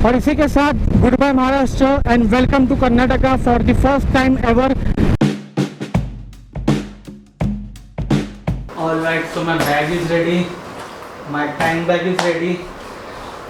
और इसी के साथ good bye Maharashtra and welcome to Karnataka for the first time ever. Alright, so my bag is ready, my time bag is ready.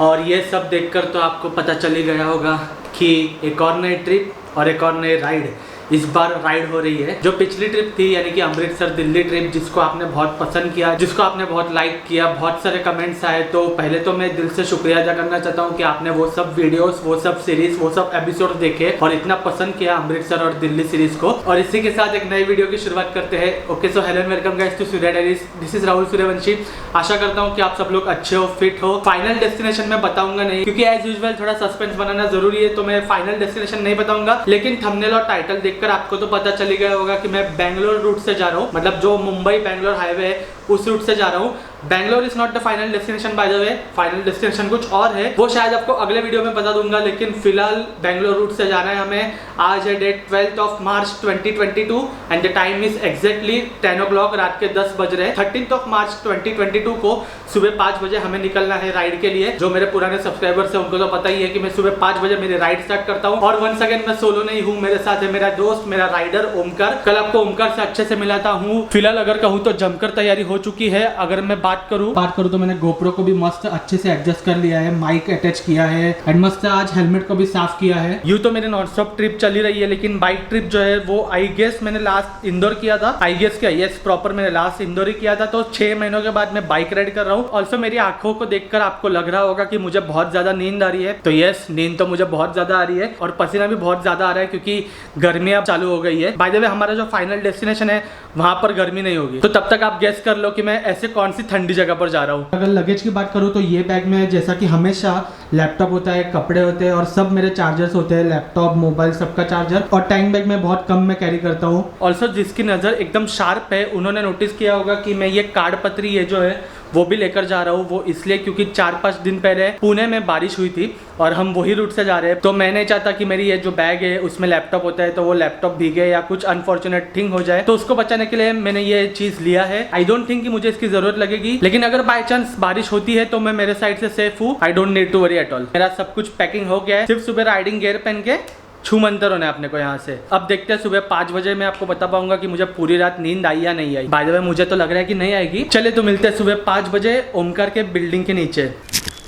और ये सब देखकर तो आपको पता चल ही गया होगा कि एक और नई ट्रिप और एक और नई राइड इस बार राइड हो रही है। जो पिछली ट्रिप थी यानी कि अमृतसर दिल्ली ट्रिप, जिसको आपने बहुत पसंद किया, जिसको आपने बहुत लाइक किया, बहुत सारे कमेंट्स आए, तो पहले तो मैं दिल से शुक्रिया अदा करना चाहता हूँ कि आपने वो सब वीडियोस, वो सब सीरीज, वो सब एपिसोड देखे और इतना पसंद किया अमृतसर और दिल्ली सीरीज को। और इसी के साथ एक नई वीडियो की शुरुआत करते हैं। Okay, so hello and welcome guys to Surya diaries. This is Rahul Suryavanshi. आशा करता हूँ कि आप सब लोग अच्छे हो, फिट हो। फाइनल डेस्टिनेशन में बताऊंगा नहीं, क्योंकि एज यूजुअल थोड़ा सस्पेंस बनाना जरूरी है, तो मैं फाइनल डेस्टिनेशन नहीं बताऊंगा। लेकिन थंबनेल और टाइटल देखकर आपको तो पता चली गया होगा कि मैं बेंगलोर रूट से जा रहा हूँ, मतलब जो मुंबई बेंगलोर हाईवे है उस रूट से जा रहा हूँ। Bangalore is not the final destination bye the way, final destination कुछ और है, वो शायद आपको अगले वीडियो में बता दूंगा। लेकिन फिलहाल बेंगलोर रूट से जाना है हमें। आज है date 12 of March 2022 and the time is exactly 10 o'clock, रात के 10 बज रहे हैं। 13 ऑफ मार्च 2022 को सुबह 5 बजे हमें निकलना है राइड के लिए। जो मेरे पुराने सब्सक्राइबर्स हैं उनको तो पता ही है कि मैं सुबह 5 बजे मेरी राइड स्टार्ट करता हूँ। और वंस अगेन मैं सोलो नहीं हूँ, मेरे साथ है मेरा दोस्त, मेरा राइडर ओमकार। कल आपको ओमकार से अच्छे से मिलाता हूँ। फिलहाल अगर कहूँ तो जमकर तैयारी हो चुकी है। अगर मैं बात करूँ तो मैंने गोप्रो को भी मस्त अच्छे से एडजस्ट कर लिया है, माइक अटैच किया है एंड मस्त आज हेलमेट को भी साफ किया है। यूँ तो मेरी नॉन स्टॉप ट्रिप चली रही है, लेकिन बाइक ट्रिप जो है वो आई गेस मैंने लास्ट इंदौर किया था। आई गेस क्या, यस प्रॉपर मैंने लास्ट इंदौर ही किया था। तो 6 महीनों के बाद मैं बाइक राइड कर रहा हूँ। ऑल्सो मेरी आंखों को देखकर आपको लग रहा होगा कि मुझे बहुत ज्यादा नींद आ रही है। तो यस, नींद तो मुझे बहुत ज्यादा आ रही है और पसीना भी बहुत ज्यादा आ रहा है, क्योंकि गर्मी अब चालू हो गई है। बाय द वे, हमारा जो फाइनल डेस्टिनेशन है वहां पर गर्मी नहीं होगी। तो तब तक आप गेस कर लो कि मैं ऐसे कौन सी ठंडी जगह पर जा रहा हूँ। अगर लगेज की बात करूँ तो ये बैग में जैसा कि हमेशा लैपटॉप होता है, कपड़े होते हैं और सब मेरे चार्जर्स होते हैं, लैपटॉप, मोबाइल, सबका चार्जर। और टाइम बैग में बहुत कम मैं कैरी करता हूँ। ऑल्सो जिसकी नज़र एकदम शार्प है उन्होंने नोटिस किया होगा कि मैं ये कार्ड पत्री ये जो है वो भी लेकर जा रहा हूँ। वो इसलिए क्योंकि 4-5 दिन पहले पुणे में बारिश हुई थी और हम वही रूट से जा रहे हैं। तो मैं नहीं चाहता कि मेरी ये जो बैग है उसमें लैपटॉप होता है तो वो लैपटॉप भीगे या कुछ अनफॉर्चुनेट थिंग हो जाए, तो उसको बचाने के लिए मैंने ये चीज़ लिया है। आई डोंट थिंक कि मुझे इसकी जरूरत लगेगी, लेकिन अगर बाय चांस बारिश होती है तो मैं मेरे साइड से सेफ हूँ। I don't need to worry at all. मेरा सब कुछ पैकिंग हो गया है, सिर्फ सुबह राइडिंग गियर पहन के छूमंतर होना है अपने को यहाँ से। अब देखते हैं सुबह 5 बजे मैं आपको बता पाऊंगा कि मुझे पूरी रात नींद आई या नहीं आई। बाय द वे, मुझे तो लग रहा है कि नहीं आएगी। चले तो मिलते हैं सुबह 5 बजे ओमकार के बिल्डिंग के नीचे।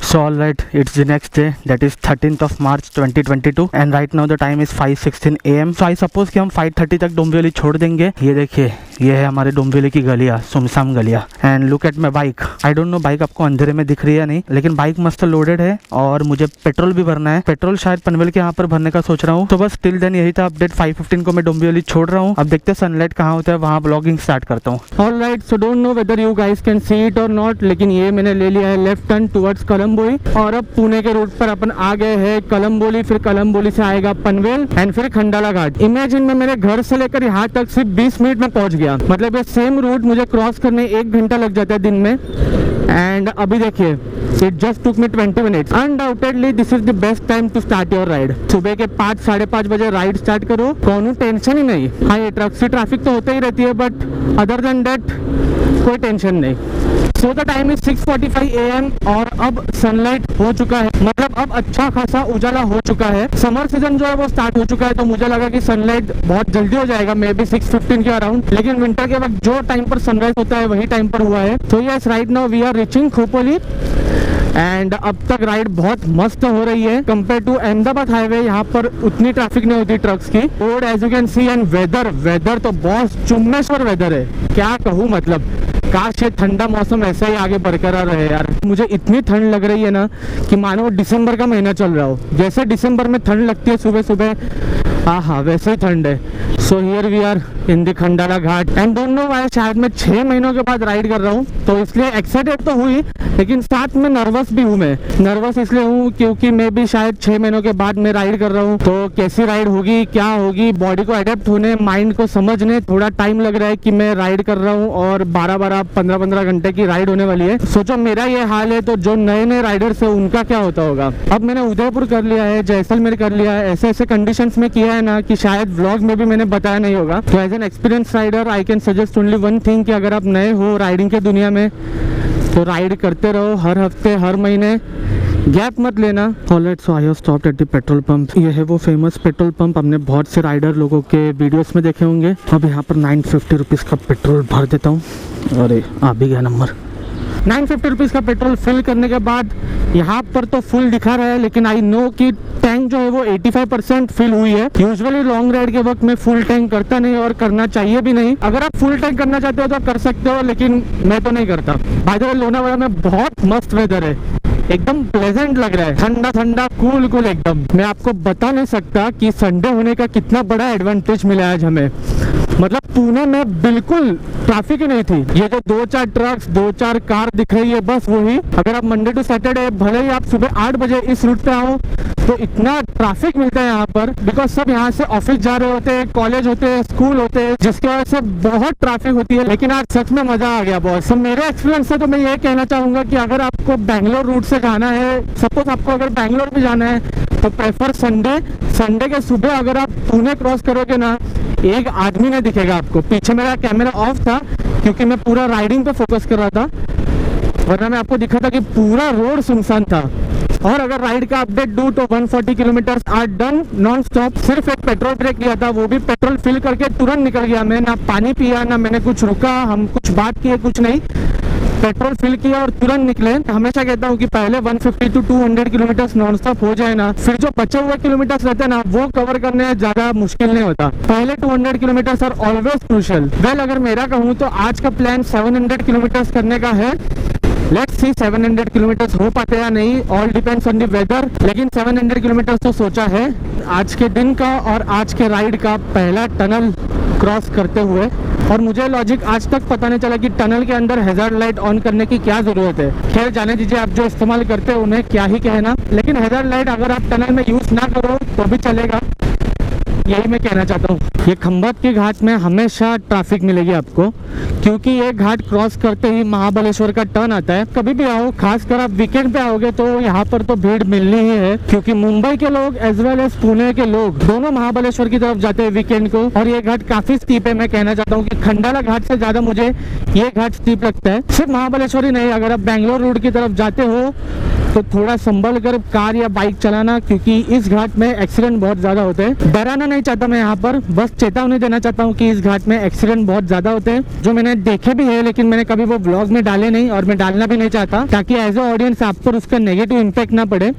So all right, it's the next day, that is 13th of March 2022 and right now the time is 5:16 AM. So I suppose कि हम 5:30 तक डोंबिवली छोड़ देंगे। ये देखिए, ये है हमारे डोंबिवली की गलियाँ, सुमसाम गलियाँ। And look at my bike. I don't know bike आपको अंधेरे में दिख रही है नहीं, लेकिन बाइक मस्त लोडेड है और मुझे पेट्रोल भी भरना है। पेट्रोल शायद पनवेल के यहाँ पर भरने का सोच रहा हूँ। तो बस टिल देन यही था अपडेट। 5:15 को मैं डोंबिवली छोड़ रहा हूँ। अब देखते हैं सनलाइट कहाँ होता है, वहाँ ब्लॉगिंग स्टार्ट करता हूँ। All right, so don't know whether you guys can see it और नॉट, लेकिन ये मैंने ले लिया है लेफ्ट टर्न टुवर्ड्स कलम्बोई और अब पुणे के रूट पर अपन आ गए हैं कलम्बोली। फिर कलम्बोली से आएगा पनवेल एंड फिर खंडाला घाट। इमेजिन मैं मेरे घर से लेकर यहाँ तक सिर्फ 20 मिनट में पहुंच गया। मतलब ये सेम रूट मुझे क्रॉस करने 1 घंटा लग जाता है दिन में। एंड अभी देखिए, it just took me 20 minutes. Undoubtedly this is the best time to start your ride. सुबह के 5 साढ़े 5 बजे राइड स्टार्ट करो, कोनो टेंशन ही नहीं। हाँ, ये ट्रक से ट्रैफिक तो होता ही रहती है, बट अदर देन दैट कोई टेंशन नहीं। So the time is 6:45 AM और अब सनलाइट हो चुका है, मतलब अब अच्छा खासा उजाला हो चुका है। समर सीजन जो है वो स्टार्ट हो चुका है, तो मुझे लगा कि सनलाइट बहुत जल्दी हो जाएगा, मे बी 6:15 के अराउंड। लेकिन विंटर के वक्त जो टाइम पर सनराइज होता है वही टाइम पर हुआ है। तो yes, right now we are reaching Khopoli and अब तक राइड बहुत मस्त हो रही है कंपेयर टू अहमदाबाद हाईवे। यहाँ पर उतनी ट्रैफिक नहीं होती ट्रक्स की। Road as you can see and weather तो बहुत चुम्मेश्वर वेदर है, क्या कहूँ। मतलब काश ये ठंडा मौसम ऐसा ही आगे बरकरार रहे यार। मुझे इतनी ठंड लग रही है ना कि मानो दिसंबर का महीना चल रहा हो। जैसे दिसंबर में ठंड लगती है सुबह सुबह, हाँ वैसे ही ठंड है। So here we are in the Khandala ghat and don't know why शायद मैं 6 महीनों के बाद राइड कर रहा हूँ, तो इसलिए एक्साइटेड तो हुई, लेकिन साथ में नर्वस भी हूँ। मैं नर्वस इसलिए हूँ क्योंकि मैं भी शायद 6 महीनों के बाद मैं राइड कर रहा हूँ, तो कैसी राइड होगी, क्या होगी, बॉडी को अडेप्ट होने, माइंड को समझने थोड़ा टाइम लग रहा है कि मैं राइड कर रहा हूँ और 12-12, 15-15 घंटे की राइड होने वाली है। सोचो मेरा ये हाल है तो जो नए नए राइडर्स है उनका क्या होता होगा। अब मैंने उदयपुर कर लिया है, जैसलमेर कर लिया है, ऐसे ऐसे कंडीशंस में किया है ना कि शायद व्लॉग में भी मैंने बताया नहीं होगा। तो as an experience rider I can suggest only one thing कि अगर आप नए हो राइडिंग के दुनिया में तो राइड करते रहो हर हफ्ते, हर महीने, गैप मत लेना। Alright, so I have stopped at the petrol pump. ये है वो फेमस पेट्रोल पंप, हमने बहुत से राइडर लोगों के वीडियोस में देखे होंगे। अब यहाँ पर 950 रुपीज़ का पेट्रोल भर देता हूँ। अरे आ भी गया नंबर। 950 रुपीज़ का पेट्रोल फिल करने के बाद यहाँ पर तो फुल दिखा रहा है, लेकिन आई नो कि टैंक जो है वो 85% फिल हुई है। यूजुअली लॉन्ग राइड के वक्त मैं फुल टैंक करता नहीं और करना चाहिए भी नहीं। अगर आप फुल टैंक करना चाहते हो तो कर सकते हो, लेकिन मैं तो नहीं करता। बाय द वे, लोनावाला में बहुत मस्त वेदर है, एकदम प्लेजेंट लग रहा है, ठंडा ठंडा कूल कूल एकदम। मैं आपको बता नहीं सकता कि संडे होने का कितना बड़ा एडवांटेज मिला आज हमें। मतलब पुणे में बिल्कुल ट्रैफिक ही नहीं थी। ये जो 2-4 ट्रक्स 2-4 कार दिख रही है, बस वही। अगर आप मंडे टू सैटरडे भले ही आप सुबह 8 बजे इस रूट पे आओ तो इतना ट्रैफिक मिलता है यहाँ पर, बिकॉज सब यहाँ से ऑफिस जा रहे होते हैं, कॉलेज होते हैं, स्कूल होते हैं, जिसकी वजह से बहुत ट्रैफिक होती है। लेकिन आज सच में मजा आ गया बहुत। सब मेरे एक्सपीरियंस से तो मैं ये कहना चाहूंगा कि अगर आपको बैंगलोर रूट से जाना है, सपोज आपको अगर बैंगलोर भी जाना है तो प्रेफर संडे के सुबह अगर आप पुणे क्रॉस करोगे ना, एक आदमी नहीं दिखेगा आपको। पीछे मेरा कैमरा ऑफ था क्योंकि मैं पूरा राइडिंग पे फोकस कर रहा था, वरना मैं आपको दिखा था कि पूरा रोड सुनसान था। और अगर राइड का अपडेट दूं तो 140 kilometre are done non stop. सिर्फ एक पेट्रोल ब्रेक लिया था, वो भी पेट्रोल फिल करके तुरंत निकल गया। मैं ना पानी पिया, ना मैंने कुछ रुका, हम कुछ बात किए, कुछ नहीं। पेट्रोल फिल किया और तुरंत निकले। हमेशा कहता हूँ कि पहले 150 to 200 किलोमीटर नॉन स्टॉप हो जाए ना, फिर जो बचे हुए किलोमीटर रहते हैं ना, वो कवर करने ज्यादा मुश्किल नहीं होता। पहले 200 kilometre are always crucial. Well, अगर मेरा कहूँ तो आज का प्लान 700 किलोमीटर करने का है। लेट्स सी 700 किलोमीटर हो पाते या नहीं, all depends on the weather. लेकिन 700 किलोमीटर तो सोचा है। आज के दिन का और आज के राइड का पहला टनल क्रॉस करते हुए, और मुझे लॉजिक आज तक पता नहीं चला कि टनल के अंदर हैजार्ड लाइट ऑन करने की क्या जरूरत है। खैर जाने दीजिए, आप जो इस्तेमाल करते हो उन्हें क्या ही कहना। लेकिन हैजार्ड लाइट अगर आप टनल में यूज ना करो तो भी चलेगा, यही मैं कहना चाहता हूँ। ये खंभात के घाट में हमेशा ट्रैफिक मिलेगी आपको, क्योंकि ये घाट क्रॉस करते ही महाबलेश्वर का टर्न आता है। कभी भी आओ, खासकर आप वीकेंड पे आओगे तो यहाँ पर तो भीड़ मिलनी ही है, क्योंकि मुंबई के लोग एज वेल एज पुणे के लोग दोनों महाबलेश्वर की तरफ जाते हैं वीकेंड को। और ये घाट काफी स्टीप है। मैं कहना चाहता हूँ कि खंडाला घाट से ज्यादा मुझे ये घाट स्टीप लगता है। सिर्फ महाबलेश्वर ही नहीं, अगर आप बैंगलोर रूट की तरफ जाते हो तो थोड़ा संभल कर कार या बाइक चलाना, क्योंकि इस घाट में एक्सीडेंट बहुत ज्यादा होते हैं। डराना नहीं चाहता मैं यहाँ पर, बस चेतावनी देना चाहता हूँ कि इस घाट में एक्सीडेंट बहुत ज्यादा होते हैं, जो मैंने देखे भी है, लेकिन मैंने कभी वो ब्लॉग में डाले नहीं और मैं डालना भी नहीं चाहता, ताकि एज ए ऑडियंस आप पर उसका नेगेटिव इम्पैक्ट ना पड़े।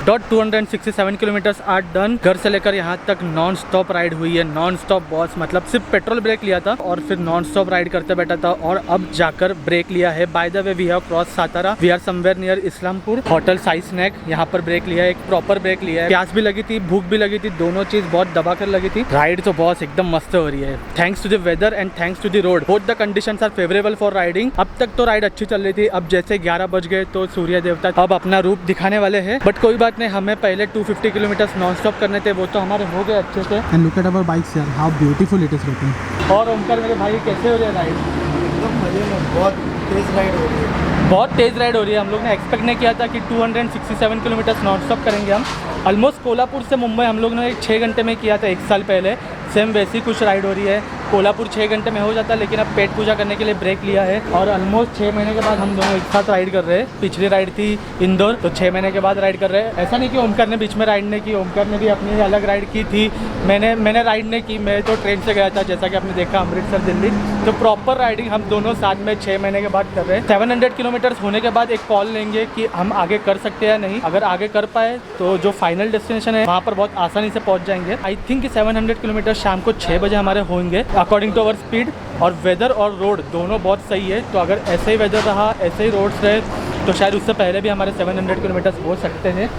267 किलोमीटर्स आर डन। घर से लेकर यहाँ तक नॉन स्टॉप राइड हुई है। नॉन स्टॉप बॉस, मतलब सिर्फ पेट्रोल ब्रेक लिया था और फिर नॉन स्टॉप राइड करते बैठा था, और अब जाकर ब्रेक लिया है। By the way, we have cross Satara, we are somewhere near Islampur. Hotel Sai snack, यहाँ पर ब्रेक लिया है, एक प्रॉपर ब्रेक लिया है। प्यास भी लगी थी, भूख भी लगी थी, दोनों चीज बहुत दबा कर लगी थी। राइड तो बॉस एकदम मस्त हो रही है, thanks to the weather and thanks to the road. Both the conditions are favourable for riding. अब तक तो राइड अच्छी चल रही थी, अब जैसे 11 बज गए तो सूर्य देवता अब अपना रूप दिखाने वाले हैं। बट कोई बात नहीं, हमें पहले 250 किलोमीटर नॉन स्टॉप करने थे, वो तो हमारे हो गए अच्छे से। And look at our bikes यार, how beautiful it is looking. और ओमकार मेरे भाई, कैसे हो रही है राइड? एकदम मजे में, बहुत तेज राइड हो रही है। बहुत तेज़ राइड हो रही है। हम लोग ने एक्सपेक्ट नहीं किया था कि 267 किलोमीटर नॉन स्टॉप करेंगे हम। ऑलमोस्ट कोल्हापुर से मुंबई हम लोग ने 6 घंटे में किया था 1 साल पहले। सेम वैसी कुछ राइड हो रही है। कोल्हापुर 6 घंटे में हो जाता है, लेकिन अब पेट पूजा करने के लिए ब्रेक लिया है। और ऑलमोस्ट 6 महीने के बाद हम दोनों एक साथ राइड कर रहे हैं। पिछली राइड थी इंदौर, तो 6 महीने के बाद राइड कर रहे हैं। ऐसा नहीं कि ओमकार ने बीच में राइड नहीं की, ओमकार ने भी अपनी अलग राइड की थी। मैंने राइड नहीं की, मैं तो ट्रेन से गया था, जैसा कि आपने देखा, अमृतसर दिल्ली। तो प्रॉपर राइडिंग हम दोनों साथ में 6 महीने के बाद कर रहे हैं। 700 किलोमीटर होने के बाद एक कॉल लेंगे कि हम आगे कर सकते हैं या नहीं। अगर आगे कर पाए तो जो फाइनल डेस्टिनेशन है वहाँ पर बहुत आसानी से पहुँच जाएंगे। आई थिंक 700 किलोमीटर शाम को 6 बजे हमारे होंगे, अकॉर्डिंग टू अवर स्पीड। और वेदर और रोड दोनों बहुत सही है, तो अगर ऐसे ही वेदर रहा, ऐसे ही रोड्स रहे, तो शायद उससे पहले भी हमारे 700 किलोमीटर हो सकते हैं।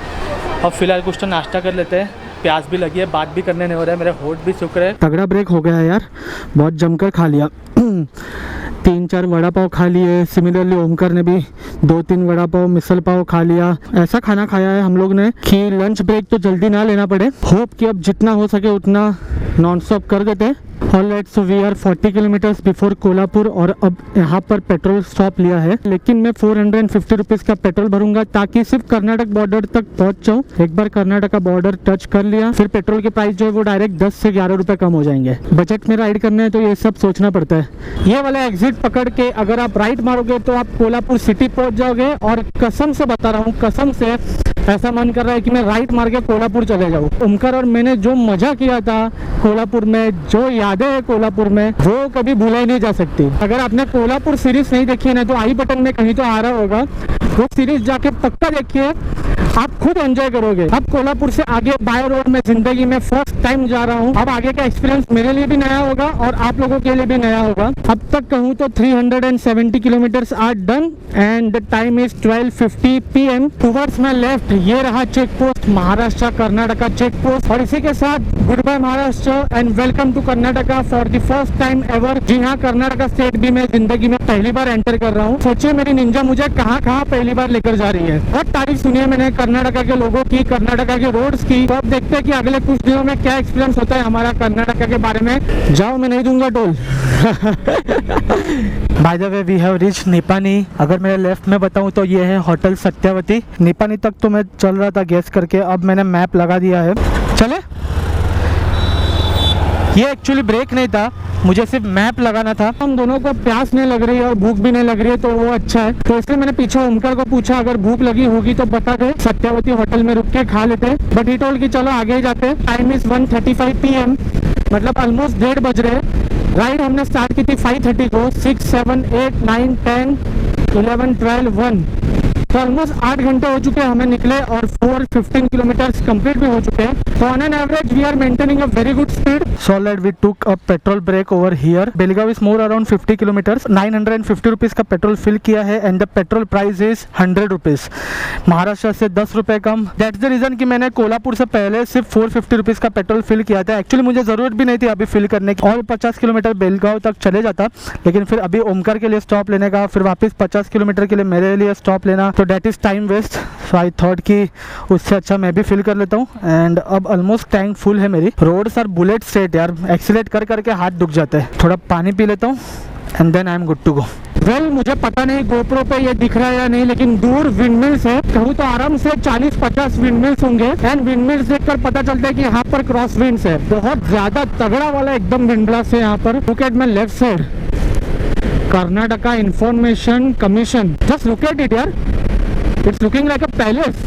अब फिलहाल कुछ तो नाश्ता कर लेते हैं, प्यास भी लगी है, बात भी करने नहीं हो रहा है, मेरे होठ भी सूख रहे हैं। तगड़ा ब्रेक हो गया है यार, बहुत जमकर खा लिया। 3-4 वड़ा पाव खा लिए। सिमिलरली ओमकार ने भी 2-3 वड़ा पाव मिसल पाव खा लिया। ऐसा खाना खाया है हम लोग ने कि लंच ब्रेक तो जल्दी ना लेना पड़े। होप कि अब जितना हो सके उतना नॉन स्टॉप कर देते हैं। Alright, so we are 40 kilometres before Kolhapur और अब यहाँ पर पेट्रोल स्टॉप लिया है, लेकिन मैं 450 रुपीज़ का पेट्रोल भरूंगा ताकि सिर्फ कर्नाटक बॉर्डर तक पहुँच जाऊँ। एक बार कर्नाटक का बॉर्डर टच कर लिया फिर पेट्रोल के प्राइस जो है वो डायरेक्ट 10 से 11 रुपये कम हो जाएंगे। बजट में राइड करना है तो ये सब सोचना पड़ता है। ये वाला एग्जिट पकड़ के अगर आप राइट मारोगे तो आप कोल्हापुर सिटी पहुँच जाओगे, और कसम से बता रहा हूँ, कसम से ऐसा मन कर रहा है कि मैं राइट मार के कोल्हापुर चले जाऊँ। ओमकार और मैंने जो मजा किया था कोल्हापुर में, जो यादें हैं कोल्हापुर में, वो कभी भुलाई नहीं जा सकती। अगर आपने कोल्हापुर सीरीज नहीं देखी है ना तो आई बटन में कहीं तो आ रहा होगा, वो सीरीज जाके पक्का देखिए, आप खुद एंजॉय करोगे। अब कोल्हापुर से आगे बाय रोड में जिंदगी में फर्स्ट टाइम जा रहा हूँ। अब आगे का एक्सपीरियंस मेरे लिए भी नया होगा और आप लोगों के लिए भी नया होगा। अब तक कहूँ तो 370 kilometres are done and the time is 12:50 PM। Towards my left ये रहा check post, Maharashtra Karnataka check post, और इसी के साथ good bye Maharashtra and welcome to Karnataka for the first time ever. जी हाँ, कर्नाटका स्टेट भी मैं जिंदगी में पहली बार एंटर कर रहा हूँ। सोचिए मेरी निंजा मुझे कहाँ कहाँ पहली बार लेकर जा रही है। बहुत तारीफ सुनी है मैंने कर्नाटका के लोगों की, कर्नाटका के रोड्स की। तो अब देखते हैं कि अगले कुछ दिनों में क्या एक्सपीरियंस होता है हमारा कर्नाटका के बारे में। जाओ, मैं नहीं दूंगा toll. By the way we have reach Nipani. अगर मेरे लेफ्ट में बताऊं तो ये है होटल सत्यावती। निपानी तक तो मैं चल रहा था गैस करके, अब मैंने मैप लगा दिया है। चले, ये एक्चुअली ब्रेक नहीं था, मुझे सिर्फ मैप लगाना था। हम दोनों को प्यास नहीं लग रही है और भूख भी नहीं लग रही है, तो वो अच्छा है। तो इसलिए मैंने पीछे ओमकार को पूछा अगर भूख लगी होगी तो बता दे, सत्यावती होटल में रुक के खा लेते। बट ही टोल्ड कि चलो आगे ही जाते। टाइम इज 1:35 PM, मतलब ऑलमोस्ट 1:30 बज रहे। राइड हमने स्टार्ट की थी 5:30 को। 6, 7, 8, 9, 10, 11, 12, 1, तो ऑलमोस्ट 8 घंटे हो चुके हैं हमें निकले और 415 किलोमीटर्स कंप्लीट भी हो चुके हैं। तो on an average we are maintaining a very good speed. So let we took a petrol break over here. Belagavi is more around 50 kilometres. 950 rupees का पेट्रोल फिल किया है and the petrol price is 100 rupees, Maharashtra से 10 रुपए कम। That's the reason कि मैंने कोल्हापुर से पहले सिर्फ 450 रुपीज का पेट्रोल फिल किया था। एक्चुअली मुझे जरूरत भी नहीं थी अभी फिल करने की, और 50 किलोमीटर बेलगांव तक चले जाता, लेकिन फिर अभी ओमकार के लिए स्टॉप लेने का, फिर वापस 50 किलोमीटर के लिए मेरे लिए स्टॉप लेना, तो that is time waste. So I thought कि उससे अच्छा मैं भी फिल कर लेता हूँ। एंड अब ऑलमोस्ट टैंक फुल है मेरी। रोड्स आर बुलेट स्ट्रेट यार, एक्सीलेट कर करके हाथ दुख जाते हैं। थोड़ा पानी पी लेता हूँ and then I am good to go. Well, मुझे पता नहीं गोप्रो पे ये दिख रहा है या नहीं, लेकिन दूर विंडमिल्स है। कहूँ तो आराम से 40-50 विंडमिल्स होंगे। एंड विंडमिल्स देखकर पता चलता है कि यहाँ पर क्रॉस विंड्स है, बहुत ज्यादा तगड़ा वाला एकदम विंड ब्लास्ट है यहाँ पर। Look at my left side, Karnataka information commission. Just look at it यार, it's looking like a palace.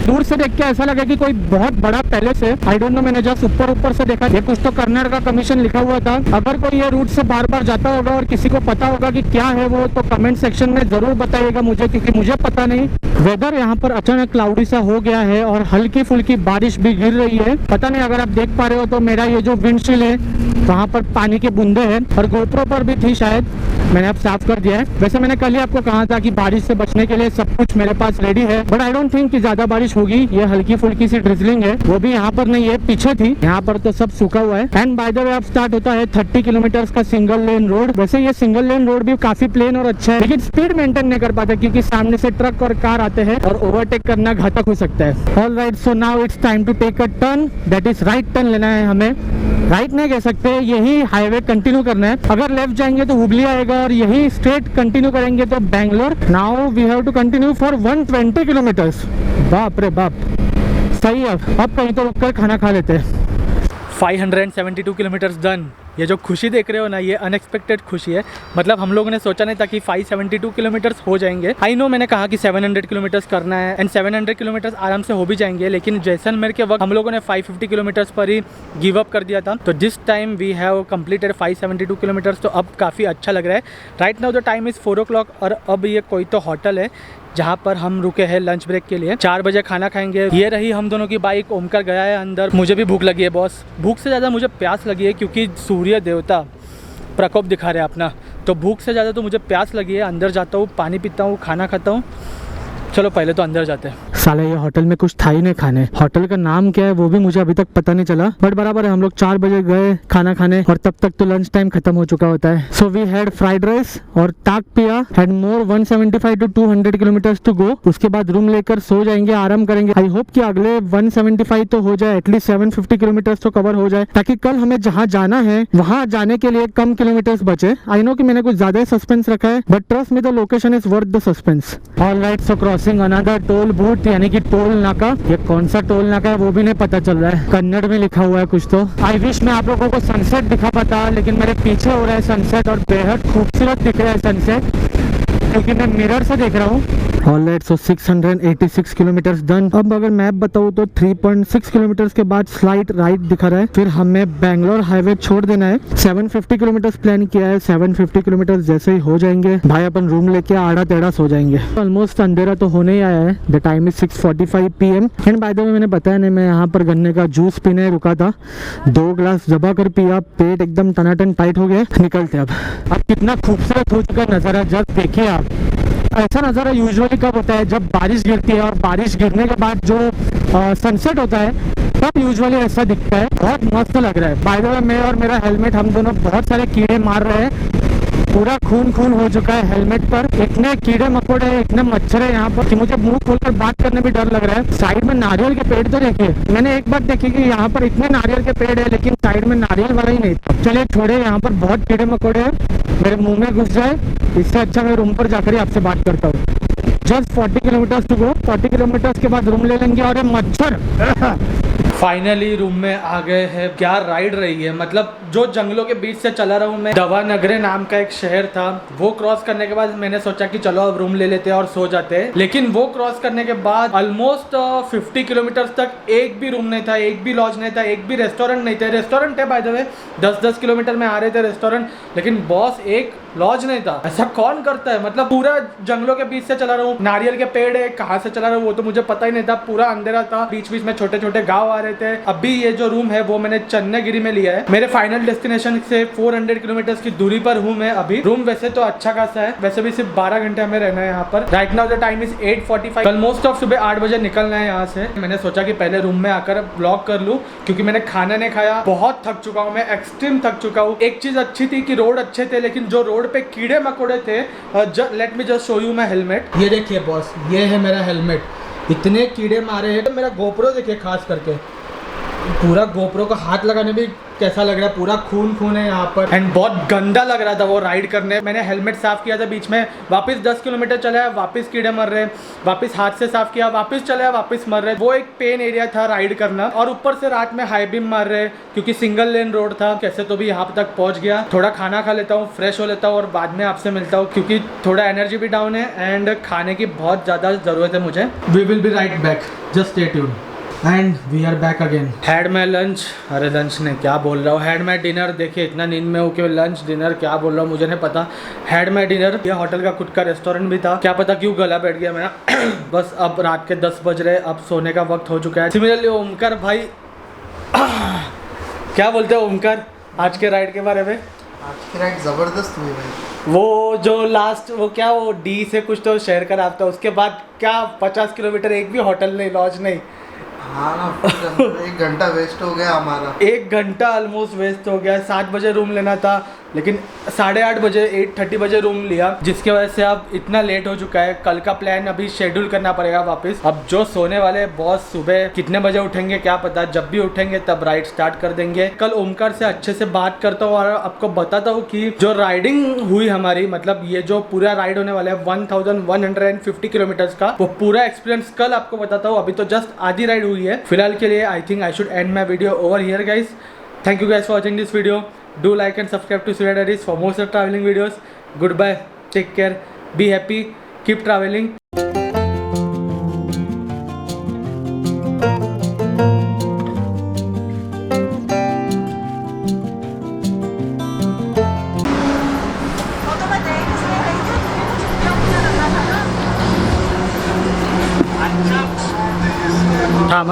दूर से देख के ऐसा लगा कि कोई बहुत बड़ा पैलेस है। आई डोंट नो, मैंने जस्ट ऊपर से देखा, ये कुछ तो कर्नाटका कमीशन लिखा हुआ था। अगर कोई ये रूट से बार बार जाता होगा और किसी को पता होगा कि क्या है वो, तो कमेंट सेक्शन में जरूर बताइएगा मुझे, क्योंकि मुझे पता नहीं। वेदर यहाँ पर अचानक क्लाउडी सा हो गया है और हल्की फुल्की बारिश भी गिर रही है। पता नहीं अगर आप देख पा रहे हो तो मेरा ये जो विंडशील्ड है वहाँ पर पानी के बूंदे हैं, और गोप्रो पर भी थी शायद, मैंने अब साफ कर दिया है। वैसे मैंने कल ही आपको कहा था कि बारिश से बचने के लिए सब कुछ मेरे पास रेडी है, बट आई डोंट थिंक कि ज्यादा बारिश होगी। ये हल्की फुल्की सी ड्रिजलिंग है, वो भी यहाँ पर नहीं है, पीछे थी। यहाँ पर तो सब सूखा हुआ है। एंड बाय द वे अब स्टार्ट होता है 30 किलोमीटर का सिंगल लेन रोड। वैसे ये सिंगल लेन रोड भी काफी प्लेन और अच्छा है, लेकिन स्पीड मेंटेन नहीं कर पाता क्योंकि सामने से ट्रक और कार आते हैं और ओवरटेक करना घातक हो सकता है। Alright, so now it's time to take a turn, that is right turn लेना है हमें। राइट नहीं कह सकते, यही हाईवे कंटिन्यू करना है। अगर लेफ्ट जाएंगे तो हुबली आएगा और यही स्ट्रेट कंटिन्यू करेंगे तो Bangalore. Now we have to continue for 120 kilometres. बाप रे बाप, सही है। अब कहीं तो रुककर खाना खा लेते हैं। 572 किलोमीटर्स डन। ये जो खुशी देख रहे हो ना, ये अनएक्सपेक्टेड खुशी है। मतलब हम लोगों ने सोचा नहीं था कि 572 किलोमीटर्स हो जाएंगे। आई नो, मैंने कहा कि 700 किलोमीटर्स करना है एंड 700 किलोमीटर्स आराम से हो भी जाएंगे, लेकिन जैसलमेर के वक्त हम लोगों ने 550 किलोमीटर्स पर ही गिव अप कर दिया था। तो this time we have completed 572 kilometres, तो अब काफ़ी अच्छा लग रहा है। Right now the time is 4 o'clock और अब ये कोई तो होटल है जहाँ पर हम रुके हैं लंच ब्रेक के लिए। 4 बजे खाना खाएंगे। ये रही हम दोनों की बाइक। ओमकार गया है अंदर। मुझे भी भूख लगी है बॉस, भूख से ज़्यादा मुझे प्यास लगी है, क्योंकि सूर्य देवता प्रकोप दिखा रहे हैं अपना। तो भूख से ज़्यादा तो मुझे प्यास लगी है। अंदर जाता हूँ, पानी पीता हूँ, खाना खाता हूँ। चलो पहले तो अंदर जाते हैं। साला ये होटल में कुछ था ही नहीं खाने। होटल का नाम क्या है वो भी मुझे अभी तक पता नहीं चला, बट बराबर है हम लोग 4 बजे गए खाना खाने और तब तक तो लंच टाइम खत्म हो चुका होता है। So we had fried rice और ताक पिया, had more 175 to 200 kilometres to go. उसके बाद रूम लेकर सो जाएंगे, आराम करेंगे। आई होप कि अगले 175 तो हो जाए, एटलीस्ट 750 किलोमीटर्स तो कवर हो जाए, ताकि कल हमें जहाँ जाना है वहाँ जाने के लिए कम किलोमीटर्स बचे। आई नो कि मैंने कुछ ज्यादा ही सस्पेंस रखा है, but trust me the location is worth the suspense. Alright, so crossing another toll booth, यानी कि टोल नाका। ये कौन सा टोल नाका है वो भी नहीं पता चल रहा है, कन्नड़ में लिखा हुआ है कुछ तो। आई विश मैं आप लोगों को सनसेट दिखा पाता, लेकिन मेरे पीछे हो रहा है सनसेट और बेहद खूबसूरत दिख रहा है सनसेट, क्योंकि मैं मिरर से देख रहा हूँ। ऑलराइट, सो 686 किलोमीटर्स डन। अब अगर मैप बताऊँ तो 3.6 किलोमीटर्स के बाद स्लाइट राइट दिखा रहा है, फिर हमें बैंगलोर हाईवे छोड़ देना है। 750 किलोमीटर्स प्लान किया है, 750 किलोमीटर जैसे ही हो जाएंगे भाई अपन रूम लेके आड़ा टेढ़ा सो जाएंगे। ऑलमोस्ट अंधेरा तो होने ही आया है। The time is 6:45 PM। And bye the वे मैंने बताया नहीं, मैं यहाँ पर गन्ने का जूस पीने रुका था, 2 ग्लास दबा कर पिया, पेट एकदम टनाटन टाइट हो गया। निकलते अब कितना खूबसूरत हो चुका नज़ारा, जस्ट देखिए आप। ऐसा नज़ारा यूजुअली कब होता है, जब बारिश गिरती है और बारिश गिरने के बाद जो सनसेट होता है तब यूजुअली ऐसा दिखता है। बहुत मस्त लग रहा है। बाय द वे मैं और मेरा हेलमेट, हम दोनों बहुत सारे कीड़े मार रहे हैं, पूरा खून खून हो चुका है हेलमेट पर। इतने कीड़े मकोड़े हैं, इतने मच्छर है यहाँ पर कि मुझे मुंह खोलकर बात करने भी डर लग रहा है। साइड में नारियल के पेड़ तो देखिए, मैंने एक बार देखी कि यहाँ पर इतने नारियल के पेड़ है, लेकिन साइड में नारियल वाला ही नहीं था। चलिए छोड़े, यहाँ पर बहुत कीड़े मकोड़े हैं, मेरे मुंह में घुस जाए, इससे अच्छा मैं रूम पर जाकर ही आपसे बात करता हूँ। Just 40 kilometres to go. 40 kilometres के बाद रूम ले लेंगे। और ये मच्छर फाइनली रूम में आ गए हैं। क्या राइड रही है, मतलब जो जंगलों के बीच से चला रहा हूँ मैं। दवानगरे नाम का एक शहर था, वो क्रॉस करने के बाद मैंने सोचा कि चलो अब रूम ले लेते हैं और सो जाते हैं। लेकिन वो क्रॉस करने के बाद ऑलमोस्ट 50 किलोमीटर्स तक एक भी रूम नहीं था, एक भी लॉज नहीं था, एक भी रेस्टोरेंट नहीं थे। रेस्टोरेंट है बाय द वे, 10-10 किलोमीटर में आ रहे थे रेस्टोरेंट, लेकिन बॉस एक लॉज नहीं था। ऐसा कौन करता है, मतलब पूरा जंगलों के बीच से चला रहा हूँ, नारियल के पेड़ है, कहाँ से चला रहा हूँ वो तो मुझे पता ही नहीं था। पूरा अंधेरा था, बीच बीच में छोटे छोटे गाँव आ रहे थे। अभी ये जो रूम है वो मैंने चन्नागिरी में लिया है। मेरे फाइनल डेस्टिनेशन से 400 किलोमीटर की दूरी पर हूँ मैं अभी। रूम वैसे तो अच्छा खासा है, वैसे भी सिर्फ 12 घंटे हमें रहना है यहाँ पर। Right now the time is 8:45। कल मोस्ट ऑफ सुबह 8 बजे निकलना है यहाँ से। मैंने सोचा कि पहले रूम में आकर ब्लॉग कर लूँ, क्योंकि मैंने खाना नहीं खाया, बहुत थक चुका हूँ मैं, एक्सट्रीम थक चुका हूँ। एक चीज अच्छी थी कि रोड अच्छे थे, लेकिन जो रोड पे कीड़े मकोड़े थे, let me just show you my helmet. ये देखिए बॉस, ये है मेरा हेलमेट, इतने कीड़े मारे हैं। तो मेरा गोप्रो देखिए, खास करके पूरा गोप्रो को हाथ लगाने भी कैसा लग रहा है, पूरा खून खून है यहाँ पर। एंड बहुत गंदा लग रहा था वो राइड करने। मैंने हेलमेट साफ किया था बीच में, वापस 10 किलोमीटर चला है, वापस कीड़े मर रहे, वापस हाथ से साफ किया, वापस चला, वापस मर रहे। वो एक पेन एरिया था राइड करना, और ऊपर से रात में हाई बीम मार रहे, क्योंकि सिंगल लेन रोड था। कैसे तो भी यहाँ तक पहुँच गया। थोड़ा खाना खा लेता हूँ, फ्रेश हो लेता हूँ और बाद में आपसे मिलता हूँ, क्योंकि थोड़ा एनर्जी भी डाउन है एंड खाने की बहुत ज़्यादा ज़रूरत है मुझे। We will be right back, just stay tuned. And we are back again. Had my lunch, अरे लंच ने क्या बोल रहा हूँ, हैड माई डिनर। देखिए इतना नींद में हूँ कि लंच डिनर क्या बोल रहा हूँ मुझे नहीं पता। Had my dinner. ये होटल का खुद का रेस्टोरेंट भी था, क्या पता क्यों गला बैठ गया मेरा। बस अब रात के 10 बज रहे, अब सोने का वक्त हो चुका है। सिमिलरली ओमकार भाई क्या बोलते हैं ओमकार आज के राइड के बारे में? आज की राइड ज़बरदस्त हुई भाई। वो जो लास्ट वो क्या, वो डी से कुछ तो शेयर करा था, उसके बाद क्या 50 किलोमीटर एक भी होटल नहीं, लॉज नहीं। हाँ ना, 1 घंटा वेस्ट हो गया हमारा। 1 घंटा ऑलमोस्ट वेस्ट हो गया। 7 बजे रूम लेना था, लेकिन 8:30 बजे 8:30 बजे रूम लिया, जिसकी वजह से अब इतना लेट हो चुका है। कल का प्लान अभी शेड्यूल करना पड़ेगा वापस। अब जो सोने वाले बॉस सुबह कितने बजे उठेंगे क्या पता, जब भी उठेंगे तब राइड स्टार्ट कर देंगे। कल ओमकार से अच्छे से बात करता हूँ और आपको बताता हूँ कि जो राइडिंग हुई हमारी, मतलब ये जो पूरा राइड होने वाला है 1150 किलोमीटर का, वो पूरा एक्सपीरियंस कल आपको बताता हूँ। अभी तो जस्ट आधी राइड हुई है। फिलहाल के लिए I think I should and my video over here guys. Thank you guys for watching this video. Do like and subscribe to Surya Diaries for more such traveling videos. Goodbye. Take care. Be happy. Keep traveling. थांब